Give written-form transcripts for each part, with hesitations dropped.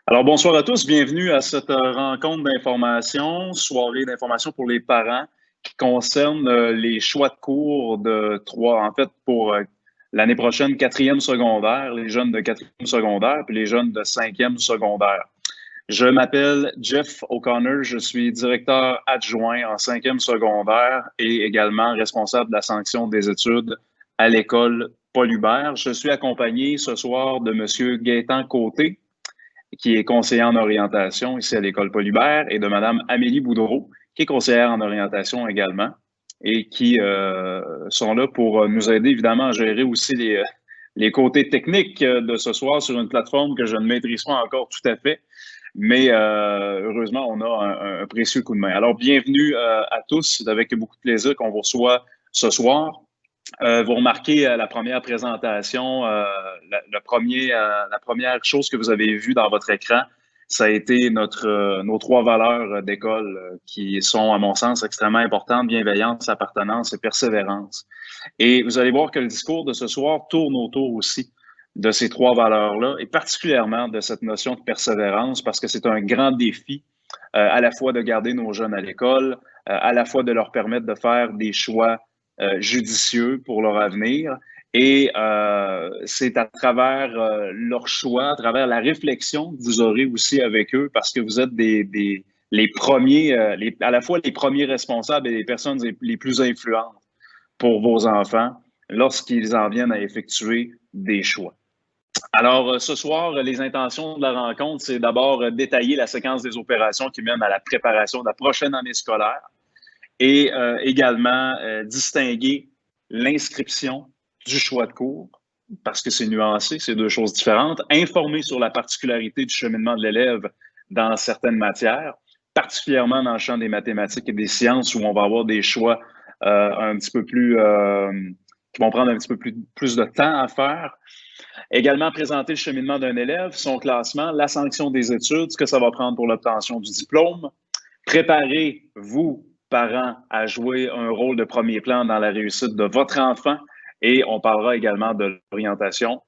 Alors, bonsoir à tous. Bienvenue à cette rencontre d'information, soirée d'information pour les parents qui concerne les choix de cours de en fait, pour l'année prochaine, quatrième secondaire, les jeunes de quatrième secondaire, puis les jeunes de cinquième secondaire. Je m'appelle Jeff O'Connor, je suis directeur adjoint en cinquième secondaire et également responsable de la sanction des études à l'école Paul Hubert. Je suis accompagné ce soir de M. Gaétan Côté, qui est conseillère en orientation ici à l'école Paul Hubert, et de Mme Amélie Boudreau, qui est conseillère en orientation également, et qui sont là pour nous aider évidemment à gérer aussi les côtés techniques de ce soir sur une plateforme que je ne maîtrise pas encore tout à fait. Mais heureusement, on a un précieux coup de main. Alors, bienvenue à tous. C'est avec beaucoup de plaisir qu'on vous reçoit ce soir. Vous remarquez la première présentation, la première chose que vous avez vue dans votre écran, ça a été nos trois valeurs d'école qui sont, à mon sens, extrêmement importantes: bienveillance, appartenance et persévérance. Et vous allez voir que le discours de ce soir tourne autour aussi de ces trois valeurs-là, et particulièrement de cette notion de persévérance, parce que c'est un grand défi à la fois de garder nos jeunes à l'école, à la fois de leur permettre de faire des choix judicieux pour leur avenir. Et c'est à travers leur choix, à travers la réflexion que vous aurez aussi avec eux, parce que vous êtes les premiers, à la fois les premiers responsables et les personnes les plus influentes pour vos enfants lorsqu'ils en viennent à effectuer des choix. Alors, ce soir, les intentions de la rencontre, c'est d'abord détailler la séquence des opérations qui mènent à la préparation de la prochaine année scolaire et également distinguer l'inscription du choix de cours, parce que c'est nuancé, c'est deux choses différentes, informer sur la particularité du cheminement de l'élève dans certaines matières, particulièrement dans le champ des mathématiques et des sciences, où on va avoir des choix un petit peu plus qui vont prendre un petit peu plus de temps à faire. Également présenter le cheminement d'un élève, son classement, la sanction des études, ce que ça va prendre pour l'obtention du diplôme. Préparez, vous, parents, à jouer un rôle de premier plan dans la réussite de votre enfant, et on parlera également de l'orientation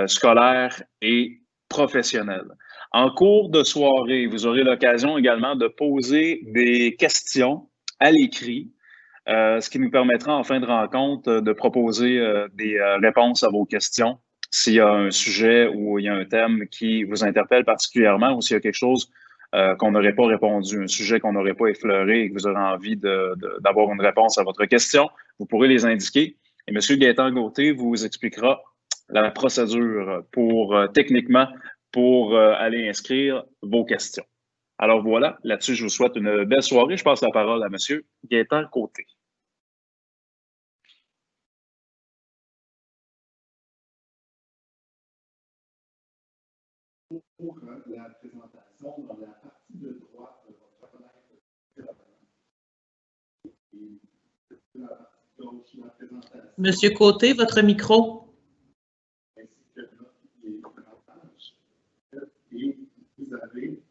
scolaire et professionnelle. En cours de soirée, vous aurez l'occasion également de poser des questions à l'écrit, ce qui nous permettra en fin de rencontre de proposer des réponses à vos questions. S'il y a un sujet ou il y a un thème qui vous interpelle particulièrement, ou s'il y a quelque chose qu'on n'aurait pas répondu, un sujet qu'on n'aurait pas effleuré et que vous aurez envie d'avoir une réponse à votre question, vous pourrez les indiquer. Et M. Gaétan Côté vous expliquera la procédure techniquement pour aller inscrire vos questions. Alors voilà, là-dessus, je vous souhaite une belle soirée. Je passe la parole à M. Gaétan Côté. Pour la présentation dans la partie de droite de votre fenêtre. Et la partie gauche, la présentation. Monsieur Côté, votre micro. Ainsi que les pages. Et vous avez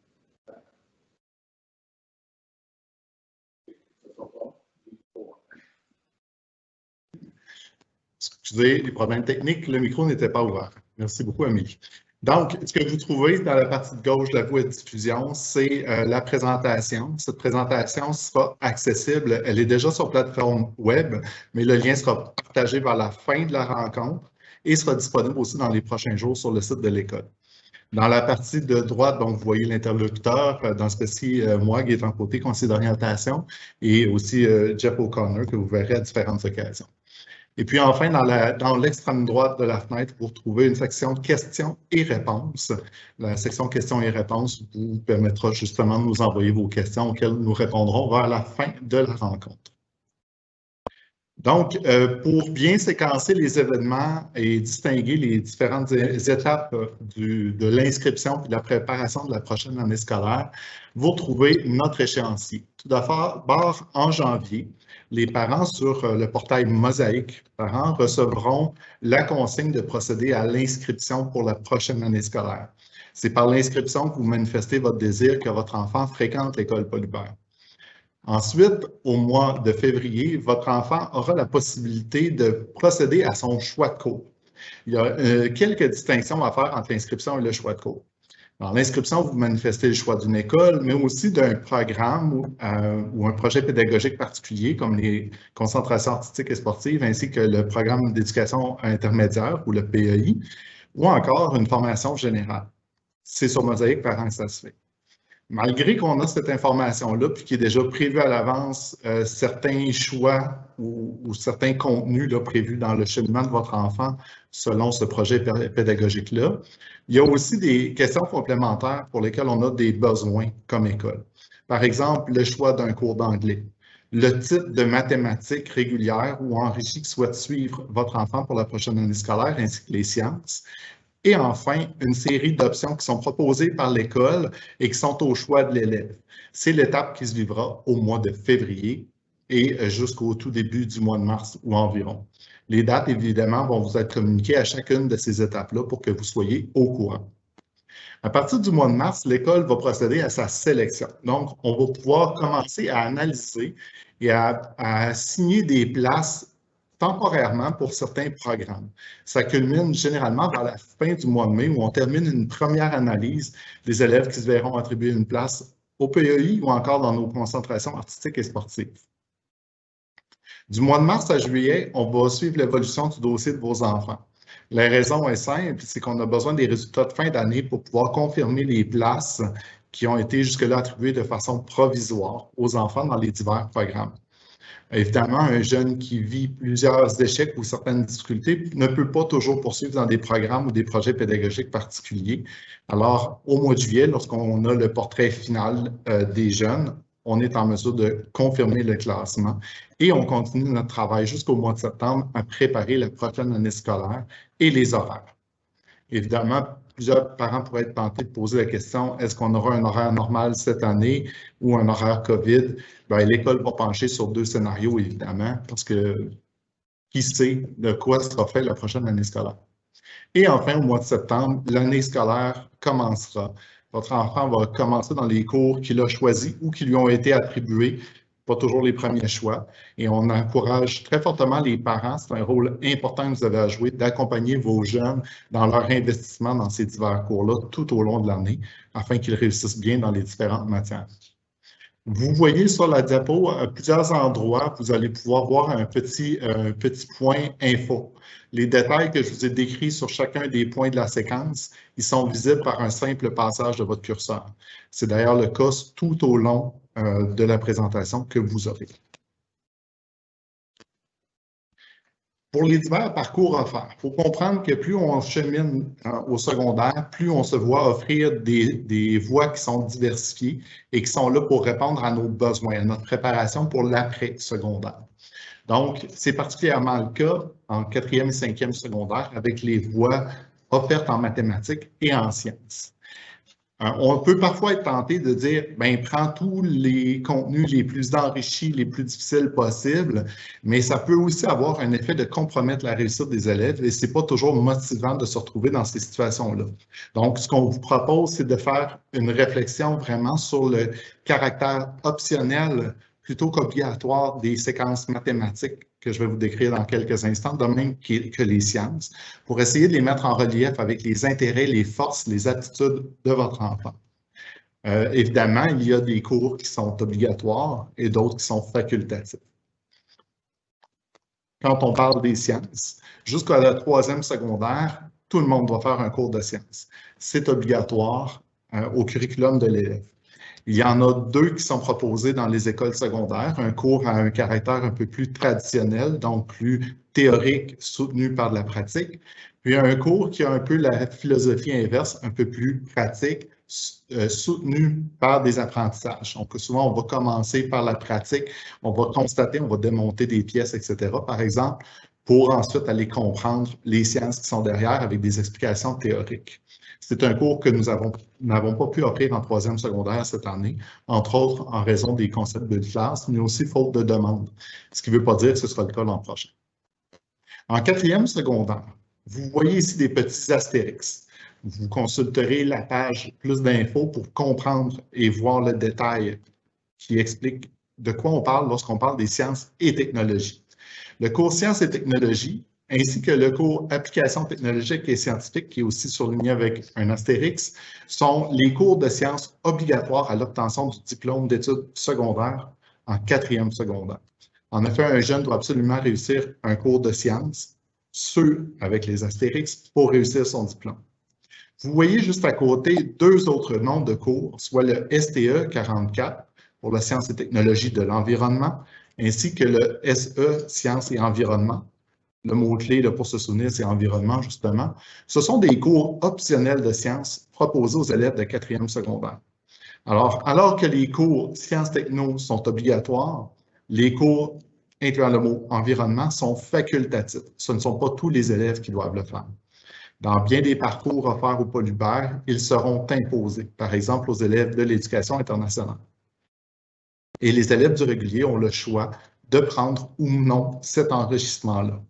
excusez les problèmes techniques, le micro n'était pas ouvert. Merci beaucoup, Amélie. Donc, ce que vous trouvez dans la partie de gauche de la voie de diffusion, c'est la présentation. Cette présentation sera accessible. Elle est déjà sur plateforme web, mais le lien sera partagé vers la fin de la rencontre et sera disponible aussi dans les prochains jours sur le site de l'école. Dans la partie de droite, donc, vous voyez l'interlocuteur, dans ce cas-ci, moi, Gaétan Côté, conseiller d'orientation, et aussi Jeff O'Connor, que vous verrez à différentes occasions. Et puis enfin, dans l'extrême droite de la fenêtre, vous retrouvez une section questions et réponses. La section questions et réponses vous permettra justement de nous envoyer vos questions auxquelles nous répondrons vers la fin de la rencontre. Donc, pour bien séquencer les événements et distinguer les différentes étapes de l'inscription et de la préparation de la prochaine année scolaire, vous retrouvez notre échéancier. Tout d'abord, en janvier, les parents sur le portail Mosaïque Parents recevront la consigne de procéder à l'inscription pour la prochaine année scolaire. C'est par l'inscription que vous manifestez votre désir que votre enfant fréquente l'école Paul Hubert. Ensuite, au mois de février, votre enfant aura la possibilité de procéder à son choix de cours. Il y a quelques distinctions à faire entre l'inscription et le choix de cours. Dans l'inscription, vous manifestez le choix d'une école, mais aussi d'un programme ou un projet pédagogique particulier, comme les concentrations artistiques et sportives, ainsi que le programme d'éducation intermédiaire ou le PEI, ou encore une formation générale. C'est sur Mosaïque Parents que ça se fait. Malgré qu'on a cette information-là, puis qu'il est déjà prévu à l'avance certains choix ou certains contenus là, prévus dans le cheminement de votre enfant selon ce projet pédagogique-là, il y a aussi des questions complémentaires pour lesquelles on a des besoins comme école. Par exemple, le choix d'un cours d'anglais, le type de mathématiques régulières ou enrichies que souhaite suivre votre enfant pour la prochaine année scolaire, ainsi que les sciences. Et enfin, une série d'options qui sont proposées par l'école et qui sont au choix de l'élève. C'est l'étape qui se vivra au mois de février et jusqu'au tout début du mois de mars ou environ. Les dates, évidemment, vont vous être communiquées à chacune de ces étapes-là pour que vous soyez au courant. À partir du mois de mars, l'école va procéder à sa sélection. Donc, on va pouvoir commencer à analyser et à assigner des places temporairement pour certains programmes. Ça culmine généralement vers la fin du mois de mai où on termine une première analyse des élèves qui se verront attribuer une place au PEI ou encore dans nos concentrations artistiques et sportives. Du mois de mars à juillet, on va suivre l'évolution du dossier de vos enfants. La raison est simple, c'est qu'on a besoin des résultats de fin d'année pour pouvoir confirmer les places qui ont été jusque-là attribuées de façon provisoire aux enfants dans les divers programmes. Évidemment, un jeune qui vit plusieurs échecs ou certaines difficultés ne peut pas toujours poursuivre dans des programmes ou des projets pédagogiques particuliers. Alors, au mois de juillet, lorsqu'on a le portrait final des jeunes, on est en mesure de confirmer le classement et on continue notre travail jusqu'au mois de septembre à préparer la prochaine année scolaire et les horaires. Évidemment, plusieurs parents pourraient être tentés de poser la question, est-ce qu'on aura un horaire normal cette année ou un horaire COVID? Bien, l'école va pencher sur deux scénarios, évidemment, parce que qui sait de quoi sera fait la prochaine année scolaire. Et enfin, au mois de septembre, l'année scolaire commencera. Votre enfant va commencer dans les cours qu'il a choisis ou qui lui ont été attribués, pas toujours les premiers choix. Et on encourage très fortement les parents, c'est un rôle important que vous avez à jouer, d'accompagner vos jeunes dans leur investissement dans ces divers cours-là tout au long de l'année, afin qu'ils réussissent bien dans les différentes matières. Vous voyez sur la diapo, à plusieurs endroits, vous allez pouvoir voir un petit point info. Les détails que je vous ai décrits sur chacun des points de la séquence, ils sont visibles par un simple passage de votre curseur. C'est d'ailleurs le cas tout au long de la présentation que vous aurez. Pour les divers parcours offerts, il faut comprendre que plus on chemine au secondaire, plus on se voit offrir des voies qui sont diversifiées et qui sont là pour répondre à nos besoins, à notre préparation pour l'après-secondaire. Donc, c'est particulièrement le cas en 4e et 5e secondaire avec les voies offertes en mathématiques et en sciences. On peut parfois être tenté de dire, bien, prends tous les contenus les plus enrichis, les plus difficiles possibles, mais ça peut aussi avoir un effet de compromettre la réussite des élèves et ce n'est pas toujours motivant de se retrouver dans ces situations-là. Donc, ce qu'on vous propose, c'est de faire une réflexion vraiment sur le caractère optionnel plutôt qu'obligatoire des séquences mathématiques que je vais vous décrire dans quelques instants, de même que les sciences, pour essayer de les mettre en relief avec les intérêts, les forces, les aptitudes de votre enfant. Évidemment, il y a des cours qui sont obligatoires et d'autres qui sont facultatifs. Quand on parle des sciences, jusqu'à la 3e secondaire, tout le monde doit faire un cours de sciences. C'est obligatoire au curriculum de l'élève. Il y en a 2 qui sont proposés dans les écoles secondaires, un cours à un caractère un peu plus traditionnel, donc plus théorique, soutenu par de la pratique, puis un cours qui a un peu la philosophie inverse, un peu plus pratique, soutenu par des apprentissages. Donc, souvent, on va commencer par la pratique, on va constater, on va démonter des pièces, etc., par exemple, pour ensuite aller comprendre les sciences qui sont derrière avec des explications théoriques. C'est un cours que nous n'avons pas pu offrir en 3e secondaire cette année, entre autres en raison des concepts de classe, mais aussi faute de demande, ce qui ne veut pas dire que ce sera le cas l'an prochain. En 4e secondaire, vous voyez ici des petits astérix. Vous consulterez la page plus d'infos pour comprendre et voir le détail qui explique de quoi on parle lorsqu'on parle des sciences et technologies. Le cours Sciences et technologies ainsi que le cours Applications technologiques et scientifiques, qui est aussi surligné avec un astérix, sont les cours de sciences obligatoires à l'obtention du diplôme d'études secondaires en 4e secondaire. En effet, un jeune doit absolument réussir un cours de sciences, ceux avec les astérix, pour réussir son diplôme. Vous voyez juste à côté deux autres noms de cours, soit le STE 44 pour la sciences et technologies de l'environnement, ainsi que le SE Sciences et environnement. Le mot-clé pour se souvenir, c'est environnement, justement. Ce sont des cours optionnels de sciences proposés aux élèves de 4e secondaire. Alors que les cours sciences techno sont obligatoires, les cours incluant le mot environnement sont facultatifs. Ce ne sont pas tous les élèves qui doivent le faire. Dans bien des parcours offerts au Polubert, ils seront imposés, par exemple aux élèves de l'éducation internationale. Et les élèves du régulier ont le choix de prendre ou non cet enrichissement-là.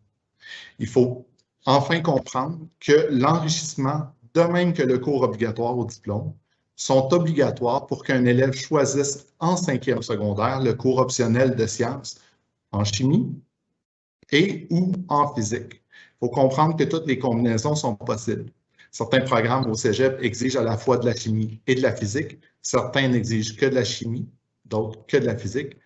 Il faut enfin comprendre que l'enrichissement, de même que le cours obligatoire au diplôme, sont obligatoires pour qu'un élève choisisse en 5e secondaire le cours optionnel de sciences en chimie et ou en physique. Il faut comprendre que toutes les combinaisons sont possibles. Certains programmes au cégep exigent à la fois de la chimie et de la physique. Certains n'exigent que de la chimie, d'autres que de la physique.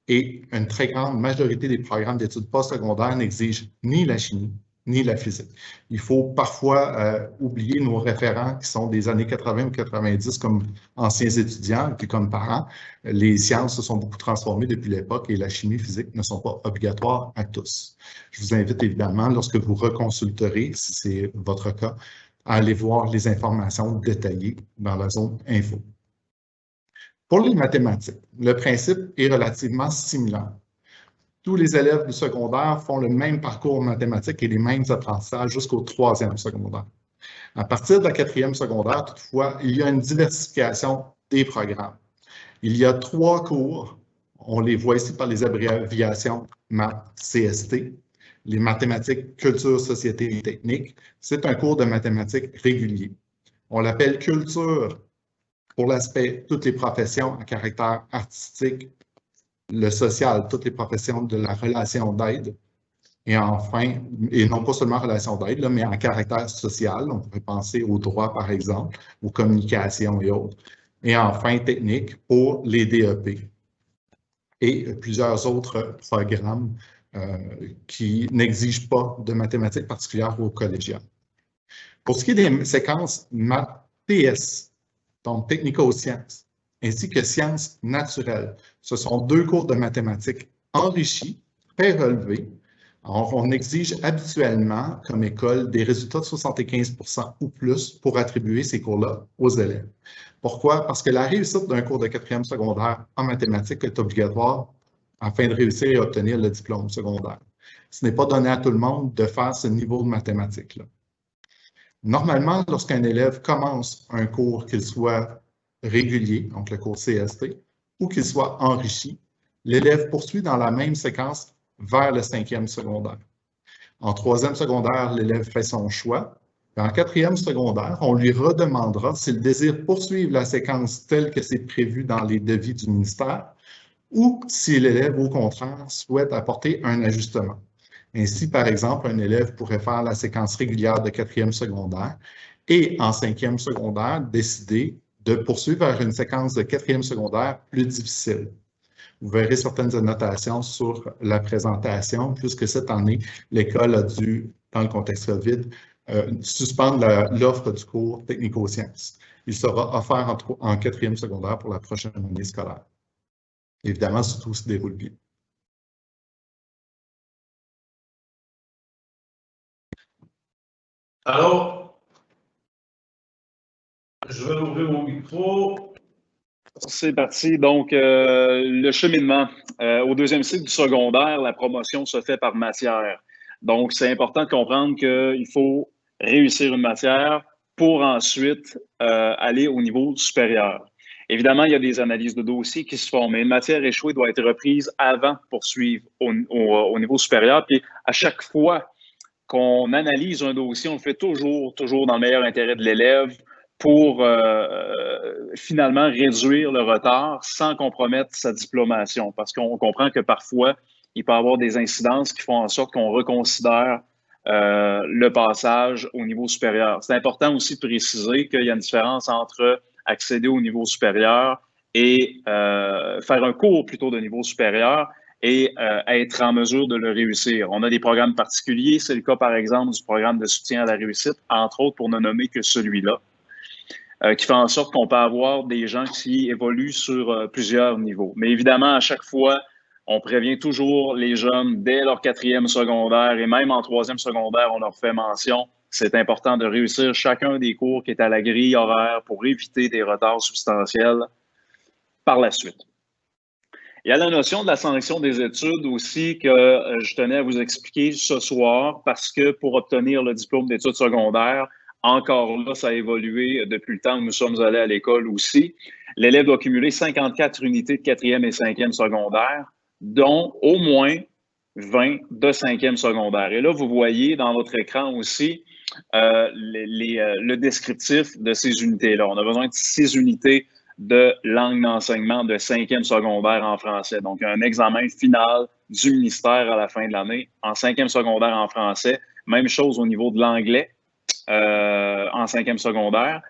Et une très grande majorité des programmes d'études postsecondaires n'exigent ni la chimie, ni la physique. Il faut parfois oublier nos référents qui sont des années 80 ou 90 comme anciens étudiants, puis comme parents. Les sciences se sont beaucoup transformées depuis l'époque et la chimie physique ne sont pas obligatoires à tous. Je vous invite évidemment, lorsque vous reconsulterez, si c'est votre cas, à aller voir les informations détaillées dans la zone info. Pour les mathématiques, le principe est relativement similaire. Tous les élèves du secondaire font le même parcours mathématique et les mêmes apprentissages jusqu'au 3e secondaire. À partir de la 4e secondaire, toutefois, il y a une diversification des programmes. Il y a 3 cours, on les voit ici par les abréviations maths CST, les mathématiques culture, société et technique. C'est un cours de mathématiques régulier. On l'appelle culture pour l'aspect toutes les professions à caractère artistique, le social, toutes les professions de la relation d'aide, et enfin, et non pas seulement relation d'aide, mais en caractère social, on pourrait penser au droit par exemple, aux communications et autres, et enfin technique pour les DEP, et plusieurs autres programmes qui n'exigent pas de mathématiques particulières au collégial. Pour ce qui est des séquences TS, donc technico-sciences, ainsi que sciences naturelles. Ce sont 2 cours de mathématiques enrichis, très relevés. Alors, on exige habituellement, comme école, des résultats de 75% ou plus pour attribuer ces cours-là aux élèves. Pourquoi? Parce que la réussite d'un cours de 4e secondaire en mathématiques est obligatoire afin de réussir et obtenir le diplôme secondaire. Ce n'est pas donné à tout le monde de faire ce niveau de mathématiques-là. Normalement, lorsqu'un élève commence un cours, qu'il soit régulier, donc le cours CST, ou qu'il soit enrichi, l'élève poursuit dans la même séquence vers le 5e secondaire. En 3e secondaire, l'élève fait son choix. Et en 4e secondaire, on lui redemandera s'il désire poursuivre la séquence telle que c'est prévu dans les devis du ministère ou si l'élève, au contraire, souhaite apporter un ajustement. Ainsi, par exemple, un élève pourrait faire la séquence régulière de 4e secondaire et en 5e secondaire, décider de poursuivre vers une séquence de 4e secondaire plus difficile. Vous verrez certaines annotations sur la présentation, puisque cette année, l'école a dû, dans le contexte COVID, suspendre l'offre du cours technico-sciences. Il sera offert en 4e secondaire pour la prochaine année scolaire. Évidemment, si tout se déroule bien. Alors, je vais ouvrir mon micro. C'est parti. Donc, le cheminement. Au 2e cycle du secondaire, la promotion se fait par matière. Donc, c'est important de comprendre qu'il faut réussir une matière pour ensuite aller au niveau supérieur. Évidemment, il y a des analyses de dossiers qui se font, mais une matière échouée doit être reprise avant de poursuivre au niveau supérieur. Puis, à chaque fois qu'on analyse un dossier, on le fait toujours dans le meilleur intérêt de l'élève pour finalement réduire le retard sans compromettre sa diplomation. Parce qu'on comprend que parfois, il peut y avoir des incidences qui font en sorte qu'on reconsidère le passage au niveau supérieur. C'est important aussi de préciser qu'il y a une différence entre accéder au niveau supérieur et faire un cours plutôt de niveau supérieur et être en mesure de le réussir. On a des programmes particuliers. C'est le cas, par exemple, du programme de soutien à la réussite, entre autres, pour ne nommer que celui-là, qui fait en sorte qu'on peut avoir des gens qui évoluent sur plusieurs niveaux. Mais évidemment, à chaque fois, on prévient toujours les jeunes dès leur 4e secondaire et même en 3e secondaire, on leur fait mention. C'est important de réussir chacun des cours qui est à la grille horaire pour éviter des retards substantiels par la suite. Il y a la notion de la sanction des études aussi que je tenais à vous expliquer ce soir parce que pour obtenir le diplôme d'études secondaires, encore là, ça a évolué depuis le temps où nous sommes allés à l'école aussi. L'élève doit cumuler 54 unités de 4e et 5e secondaire, dont au moins 20 de 5e secondaire. Et là, vous voyez dans votre écran aussi le descriptif de ces unités-là. On a besoin de 6 unités de langue d'enseignement de 5e secondaire en français. Donc, un examen final du ministère à la fin de l'année en 5e secondaire en français. Même chose au niveau de l'anglais en 5e secondaire.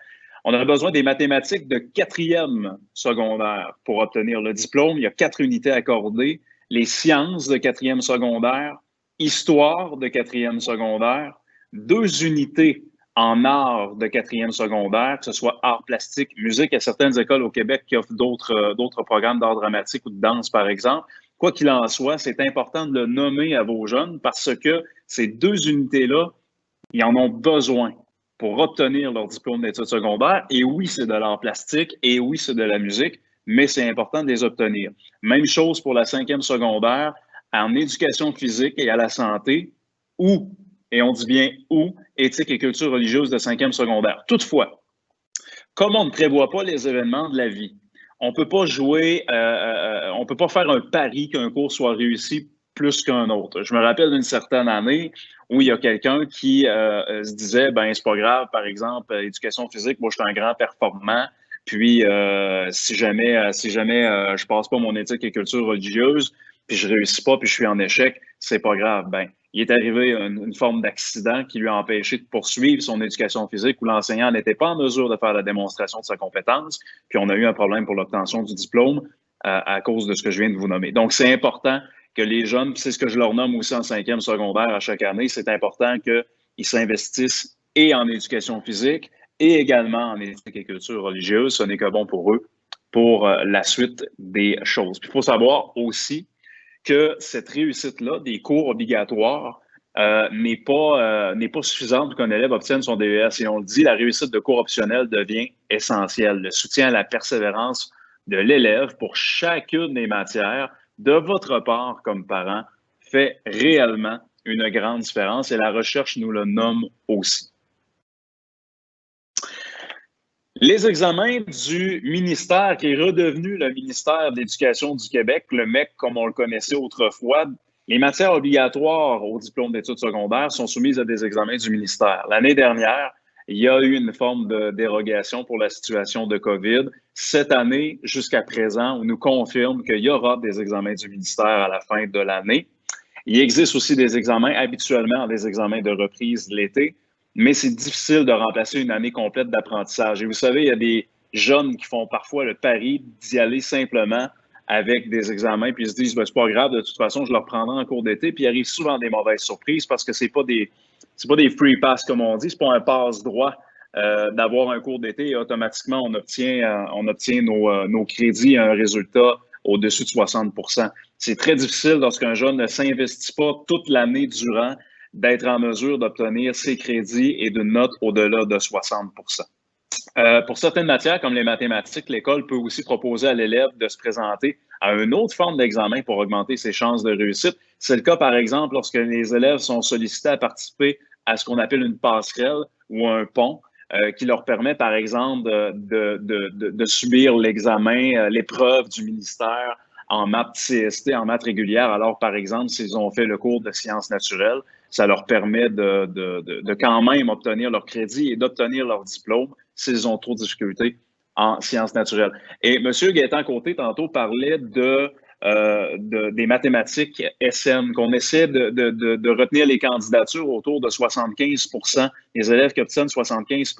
On a besoin des mathématiques de 4e secondaire pour obtenir le diplôme. Il y a 4 unités accordées. Les sciences de 4e secondaire, histoire de 4e secondaire, 2 unités en art de 4e secondaire, que ce soit art plastique, musique. Il y a certaines écoles au Québec qui offrent d'autres programmes d'art dramatique ou de danse, par exemple. Quoi qu'il en soit, c'est important de le nommer à vos jeunes parce que ces 2 unités-là, ils en ont besoin pour obtenir leur diplôme d'études secondaires. Et oui, c'est de l'art plastique, et oui, c'est de la musique, mais c'est important de les obtenir. Même chose pour la 5e secondaire, en éducation physique et à la santé, ou, et on dit bien ou, éthique et culture religieuse de 5e secondaire. Toutefois, comme on ne prévoit pas les événements de la vie, on ne peut pas jouer, on ne peut pas faire un pari qu'un cours soit réussi plus qu'un autre. Je me rappelle d'une certaine année où il y a quelqu'un qui se disait, ben c'est pas grave, par exemple, éducation physique, moi je suis un grand performant, puis si jamais je passe pas mon éthique et culture religieuse, puis je réussis pas, puis je suis en échec, c'est pas grave. Ben, il est arrivé une forme d'accident qui lui a empêché de poursuivre son éducation physique où l'enseignant n'était pas en mesure de faire la démonstration de sa compétence, puis on a eu un problème pour l'obtention du diplôme à cause de ce que je viens de vous nommer. Donc, c'est important que les jeunes, c'est ce que je leur nomme aussi en 5e secondaire à chaque année, c'est important qu'ils s'investissent et en éducation physique et également en éthique et culture religieuse. Ce n'est que bon pour eux pour la suite des choses. Puis, il faut savoir aussi que cette réussite-là, des cours obligatoires, n'est pas suffisante pour qu'un élève obtienne son DES. Et on le dit, la réussite de cours optionnels devient essentielle. Le soutien à la persévérance de l'élève pour chacune des matières, de votre part comme parent, fait réellement une grande différence et la recherche nous le nomme aussi. Les examens du ministère qui est redevenu le ministère de l'Éducation du Québec, le MEC comme on le connaissait autrefois, les matières obligatoires au diplôme d'études secondaires sont soumises à des examens du ministère. L'année dernière, il y a eu une forme de dérogation pour la situation de COVID. Cette année, jusqu'à présent, on nous confirme qu'il y aura des examens du ministère à la fin de l'année. Il existe aussi des examens, habituellement des examens de reprise l'été, mais c'est difficile de remplacer une année complète d'apprentissage. Et vous savez, il y a des jeunes qui font parfois le pari d'y aller simplement avec des examens, puis ils se disent, ben, c'est pas grave, de toute façon, je le reprendrai en cours d'été, puis il arrive souvent des mauvaises surprises parce que c'est pas des free pass, comme on dit, c'est pas un passe-droit d'avoir un cours d'été et automatiquement, on obtient nos crédits et un résultat au-dessus de 60 %. C'est très difficile lorsqu'un jeune ne s'investit pas toute l'année durant d'être en mesure d'obtenir ses crédits et d'une note au-delà de 60 %. Pour certaines matières, comme les mathématiques, l'école peut aussi proposer à l'élève de se présenter à une autre forme d'examen pour augmenter ses chances de réussite. C'est le cas, par exemple, lorsque les élèves sont sollicités à participer à ce qu'on appelle une passerelle ou un pont qui leur permet, par exemple, de subir l'examen, l'épreuve du ministère en maths CST, en maths régulière. Alors, par exemple, s'ils ont fait le cours de sciences naturelles, ça leur permet de quand même obtenir leur crédit et d'obtenir leur diplôme s'ils ont trop de difficultés en sciences naturelles. Et M. Gaétan Côté, tantôt, parlait de des mathématiques SN, qu'on essaie de retenir les candidatures autour de 75 les élèves qui obtiennent 75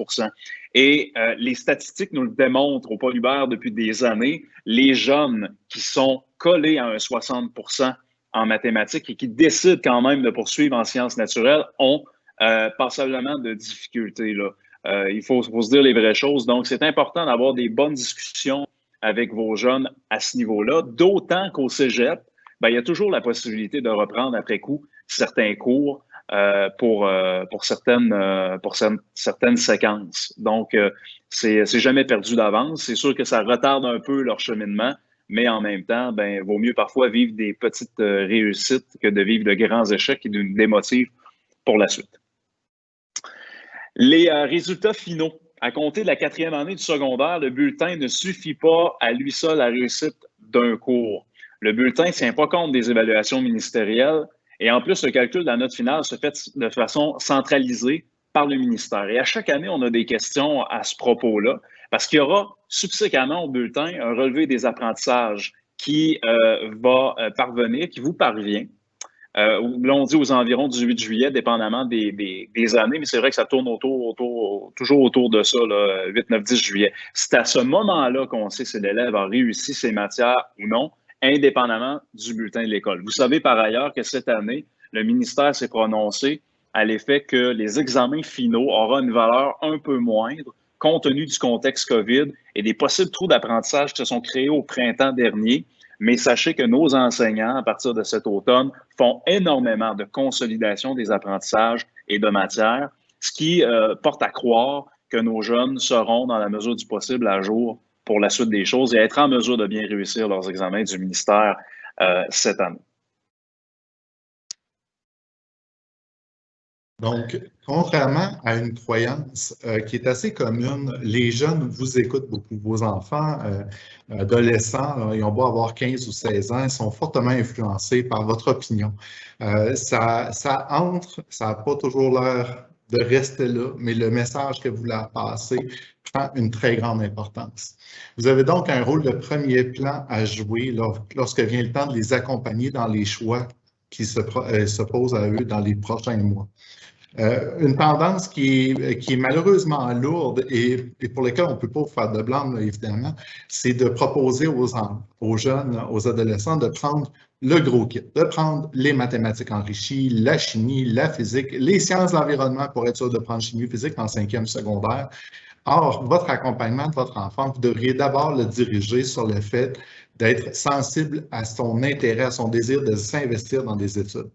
Et les statistiques nous le démontrent au Paul Hubert depuis des années. Les jeunes qui sont collés à un 60 en mathématiques et qui décident quand même de poursuivre en sciences naturelles ont passablement de difficultés, là. Il faut se dire les vraies choses. Donc, c'est important d'avoir des bonnes discussions avec vos jeunes à ce niveau-là, d'autant qu'au cégep, il y a toujours la possibilité de reprendre après coup certains cours pour certaines séquences. Donc, c'est jamais perdu d'avance. C'est sûr que ça retarde un peu leur cheminement, mais en même temps, vaut mieux parfois vivre des petites réussites que de vivre de grands échecs qui nous démotivent pour la suite. Les résultats finaux. À compter de la 4e année du secondaire, le bulletin ne suffit pas à lui seul à la réussite d'un cours. Le bulletin ne tient pas compte des évaluations ministérielles et en plus, le calcul de la note finale se fait de façon centralisée par le ministère. Et à chaque année, on a des questions à ce propos-là parce qu'il y aura subséquemment au bulletin un relevé des apprentissages qui va parvenir, qui vous parvient. Là, on dit aux environs du 8 juillet, dépendamment des années, mais c'est vrai que ça tourne toujours autour de ça, là, 8, 9, 10 juillet. C'est à ce moment-là qu'on sait si l'élève a réussi ses matières ou non, indépendamment du bulletin de l'école. Vous savez par ailleurs que cette année, le ministère s'est prononcé à l'effet que les examens finaux auront une valeur un peu moindre compte tenu du contexte COVID et des possibles trous d'apprentissage qui se sont créés au printemps dernier. Mais sachez que nos enseignants, à partir de cet automne, font énormément de consolidation des apprentissages et de matières, ce qui porte à croire que nos jeunes seront, dans la mesure du possible, à jour pour la suite des choses et être en mesure de bien réussir leurs examens du ministère cette année. Donc, contrairement à une croyance qui est assez commune, les jeunes vous écoutent beaucoup. Vos enfants, adolescents, ils ont beau avoir 15 ou 16 ans, ils sont fortement influencés par votre opinion. Ça n'a pas toujours l'air de rester là, mais le message que vous voulez passer prend une très grande importance. Vous avez donc un rôle de premier plan à jouer lorsque vient le temps de les accompagner dans les choix qui se posent à eux dans les prochains mois. Une tendance qui est malheureusement lourde et pour laquelle on ne peut pas faire de blâme, évidemment, c'est de proposer aux jeunes, aux adolescents de prendre le gros kit, de prendre les mathématiques enrichies, la chimie, la physique, les sciences de l'environnement pour être sûr de prendre chimie physique en 5e secondaire. Or, votre accompagnement de votre enfant, vous devriez d'abord le diriger sur le fait d'être sensible à son intérêt, à son désir de s'investir dans des études.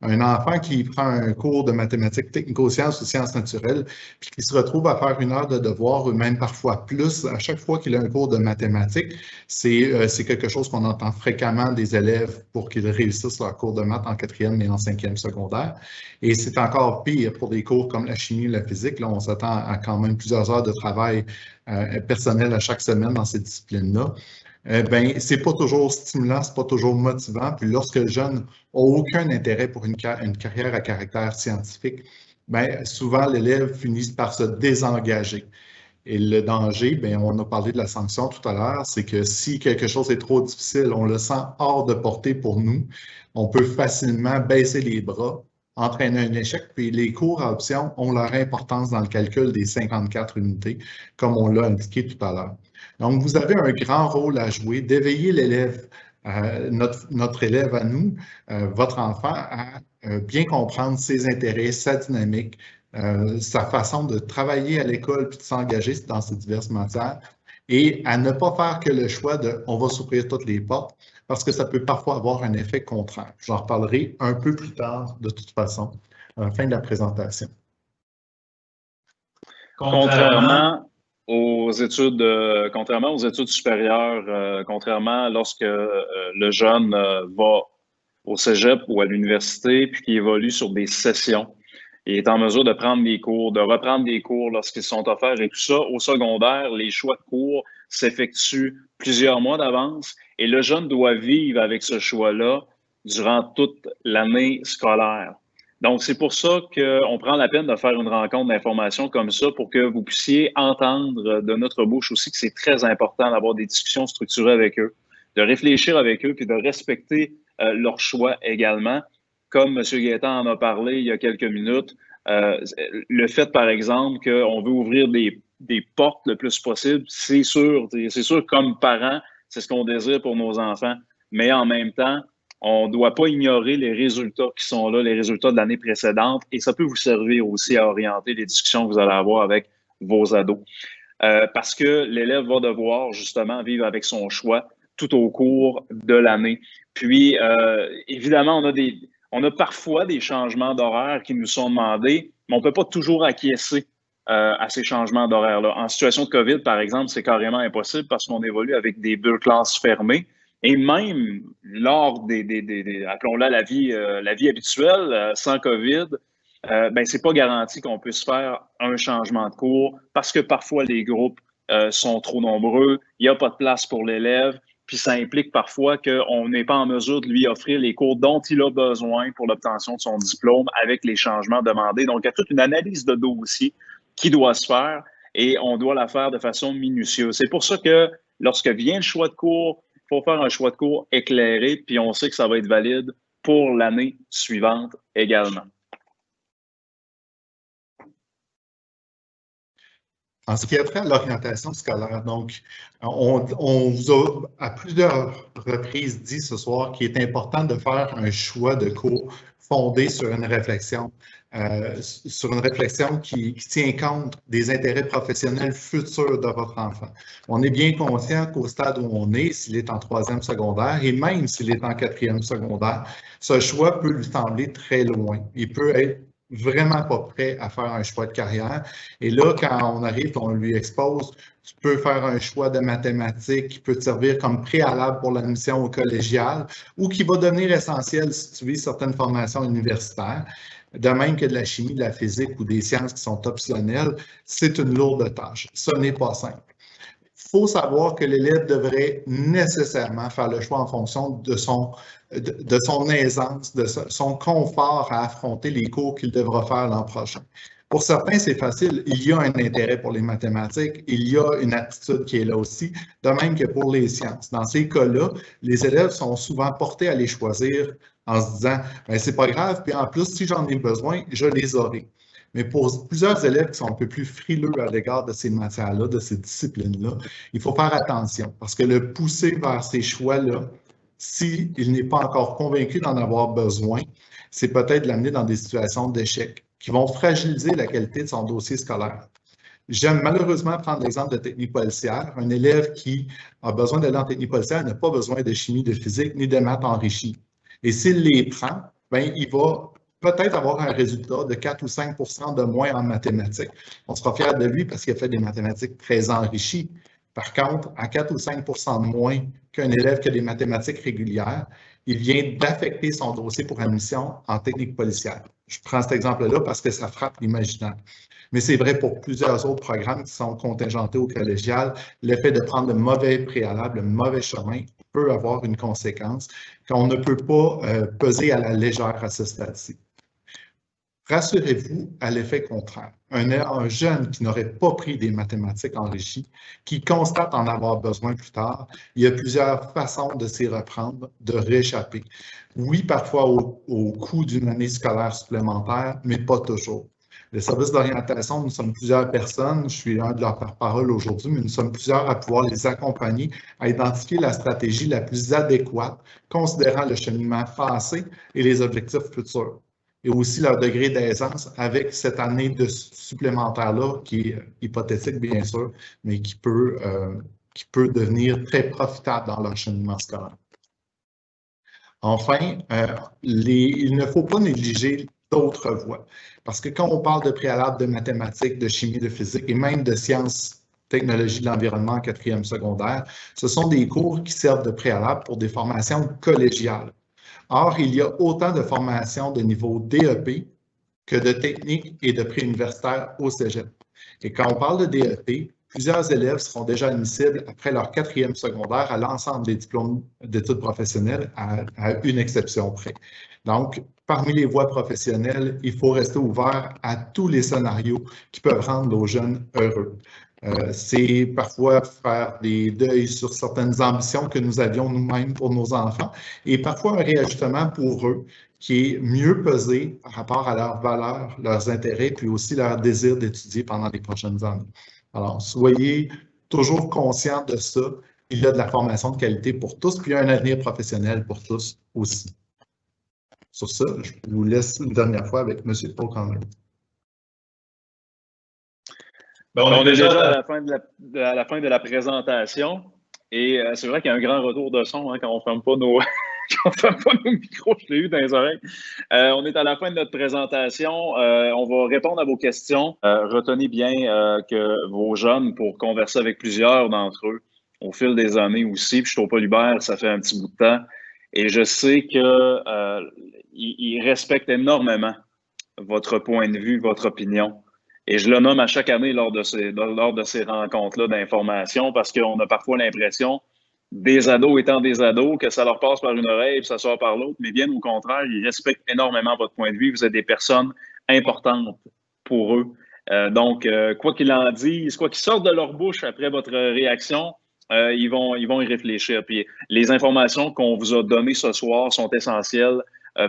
Un enfant qui prend un cours de mathématiques technico-sciences ou sciences naturelles, puis qui se retrouve à faire 1 heure de devoir, ou même parfois plus, à chaque fois qu'il a un cours de mathématiques, c'est quelque chose qu'on entend fréquemment des élèves pour qu'ils réussissent leur cours de maths en 4e et en 5e secondaire. Et c'est encore pire pour des cours comme la chimie ou la physique. Là, on s'attend à quand même plusieurs heures de travail personnel à chaque semaine dans ces disciplines-là. C'est pas toujours stimulant, c'est pas toujours motivant. Puis lorsque le jeune n'a aucun intérêt pour une carrière à caractère scientifique, souvent l'élève finit par se désengager. Et le danger, on a parlé de la sanction tout à l'heure, c'est que si quelque chose est trop difficile, on le sent hors de portée pour nous, on peut facilement baisser les bras, entraîner un échec, puis les cours à option ont leur importance dans le calcul des 54 unités, comme on l'a indiqué tout à l'heure. Donc, vous avez un grand rôle à jouer d'éveiller l'élève, notre élève à nous, votre enfant, à bien comprendre ses intérêts, sa dynamique, sa façon de travailler à l'école puis de s'engager dans ces diverses matières et à ne pas faire que le choix de « on va s'ouvrir toutes les portes » parce que ça peut parfois avoir un effet contraire. J'en reparlerai un peu plus tard de toute façon, à la fin de la présentation. Contrairement aux études supérieures, contrairement lorsque le jeune va au cégep ou à l'université puis qu'il évolue sur des sessions, il est en mesure de prendre des cours, de reprendre des cours lorsqu'ils sont offerts et tout ça. Au secondaire, les choix de cours s'effectuent plusieurs mois d'avance et le jeune doit vivre avec ce choix-là durant toute l'année scolaire. Donc, c'est pour ça qu'on prend la peine de faire une rencontre d'information comme ça pour que vous puissiez entendre de notre bouche aussi que c'est très important d'avoir des discussions structurées avec eux, de réfléchir avec eux puis de respecter leur choix également. Comme M. Gaétan en a parlé il y a quelques minutes, le fait, par exemple, qu'on veut ouvrir des portes le plus possible, c'est sûr, comme parents, c'est ce qu'on désire pour nos enfants. Mais en même temps, on ne doit pas ignorer les résultats qui sont là, les résultats de l'année précédente, et ça peut vous servir aussi à orienter les discussions que vous allez avoir avec vos ados. Parce que l'élève va devoir justement vivre avec son choix tout au cours de l'année. Puis, évidemment, on a parfois des changements d'horaire qui nous sont demandés, mais on ne peut pas toujours acquiescer à ces changements d'horaire-là. En situation de COVID, par exemple, c'est carrément impossible parce qu'on évolue avec des bulles classes fermées. Et même lors appelons-la la vie habituelle, sans COVID, ben, c'est pas garanti qu'on puisse faire un changement de cours parce que parfois les groupes sont trop nombreux, il n'y a pas de place pour l'élève, puis ça implique parfois qu'on n'est pas en mesure de lui offrir les cours dont il a besoin pour l'obtention de son diplôme avec les changements demandés. Donc, il y a toute une analyse de dossier qui doit se faire et on doit la faire de façon minutieuse. C'est pour ça que lorsque vient le choix de cours, il faut faire un choix de cours éclairé, puis on sait que ça va être valide pour l'année suivante également. En ce qui a trait à l'orientation scolaire, donc, on vous a à plusieurs reprises dit ce soir qu'il est important de faire un choix de cours fondé sur une réflexion qui tient compte des intérêts professionnels futurs de votre enfant. On est bien conscient qu'au stade où on est, s'il est en 3e secondaire et même s'il est en 4e secondaire, ce choix peut lui sembler très loin. Il peut être vraiment pas prêt à faire un choix de carrière. Et là, quand on arrive, on lui expose, tu peux faire un choix de mathématiques qui peut te servir comme préalable pour l'admission au collégial ou qui va devenir essentiel si tu vis certaines formations universitaires. De même que de la chimie, de la physique ou des sciences qui sont optionnelles, c'est une lourde tâche. Ce n'est pas simple. Il faut savoir que l'élève devrait nécessairement faire le choix en fonction de son aisance, de son confort à affronter les cours qu'il devra faire l'an prochain. Pour certains, c'est facile. Il y a un intérêt pour les mathématiques. Il y a une aptitude qui est là aussi, de même que pour les sciences. Dans ces cas-là, les élèves sont souvent portés à les choisir en se disant « c'est pas grave, puis en plus, si j'en ai besoin, je les aurai ». Mais pour plusieurs élèves qui sont un peu plus frileux à l'égard de ces matières-là, de ces disciplines-là, il faut faire attention parce que le pousser vers ces choix-là, s'il n'est pas encore convaincu d'en avoir besoin, c'est peut-être de l'amener dans des situations d'échec qui vont fragiliser la qualité de son dossier scolaire. J'aime malheureusement prendre l'exemple de technique policière. Un élève qui a besoin d'aller en technique policière n'a pas besoin de chimie, de physique, ni de maths enrichies. Et s'il les prend, bien, il va peut-être avoir un résultat de 4 ou 5 % de moins en mathématiques. On sera fier de lui parce qu'il a fait des mathématiques très enrichies. Par contre, à 4 ou 5 % de moins qu'un élève qui a des mathématiques régulières, il vient d'affecter son dossier pour admission en technique policière. Je prends cet exemple-là parce que ça frappe l'imaginaire. Mais c'est vrai pour plusieurs autres programmes qui sont contingentés au collégial. Le fait de prendre le mauvais préalable, le mauvais chemin, peut avoir une conséquence qu'on ne peut pas peser à la légère à ce stade-ci. Rassurez-vous à l'effet contraire. Un jeune qui n'aurait pas pris des mathématiques enrichies, qui constate en avoir besoin plus tard, il y a plusieurs façons de s'y reprendre, de rééchapper. Oui, parfois au coût d'une année scolaire supplémentaire, mais pas toujours. Le service d'orientation, nous sommes plusieurs personnes, je suis un de leurs porte-parole aujourd'hui, mais nous sommes plusieurs à pouvoir les accompagner à identifier la stratégie la plus adéquate, considérant le cheminement passé et les objectifs futurs. Et aussi leur degré d'aisance avec cette année de supplémentaire-là, qui est hypothétique bien sûr, mais qui peut devenir très profitable dans leur cheminement scolaire. Enfin, il ne faut pas négliger d'autres voies. Parce que quand on parle de préalable de mathématiques, de chimie, de physique et même de sciences, technologie de l'environnement en 4e secondaire, ce sont des cours qui servent de préalable pour des formations collégiales. Or, il y a autant de formations de niveau DEP que de techniques et de préuniversitaires au cégep. Et quand on parle de DEP, plusieurs élèves seront déjà admissibles après leur 4e secondaire à l'ensemble des diplômes d'études professionnelles, à une exception près. Donc, parmi les voies professionnelles, il faut rester ouvert à tous les scénarios qui peuvent rendre nos jeunes heureux. C'est parfois faire des deuils sur certaines ambitions que nous avions nous-mêmes pour nos enfants et parfois un réajustement pour eux qui est mieux pesé par rapport à leurs valeurs, leurs intérêts, puis aussi leur désir d'étudier pendant les prochaines années. Alors, soyez toujours conscients de ça. Il y a de la formation de qualité pour tous, puis il y a un avenir professionnel pour tous aussi. Sur ça, je vous laisse une dernière fois avec M. Paul Conner. Ben, on est déjà à la fin de la présentation et c'est vrai qu'il y a un grand retour de son quand on ne ferme pas nos micros, je l'ai eu dans les oreilles. On est à la fin de notre présentation. On va répondre à vos questions. Retenez bien que vos jeunes, pour converser avec plusieurs d'entre eux au fil des années aussi, puis je suis au Paul Hubert, ça fait un petit bout de temps, et je sais qu'ils respectent énormément votre point de vue, votre opinion. Et je le nomme à chaque année lors de ces rencontres-là d'information parce qu'on a parfois l'impression, des ados étant des ados, que ça leur passe par une oreille et ça sort par l'autre, mais bien au contraire, ils respectent énormément votre point de vue. Vous êtes des personnes importantes pour eux. Donc, quoi qu'ils en disent, quoi qu'ils sortent de leur bouche après votre réaction, ils vont y réfléchir. Puis les informations qu'on vous a données ce soir sont essentielles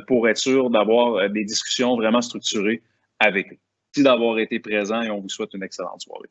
pour être sûr d'avoir des discussions vraiment structurées avec eux. Merci d'avoir été présent et on vous souhaite une excellente soirée.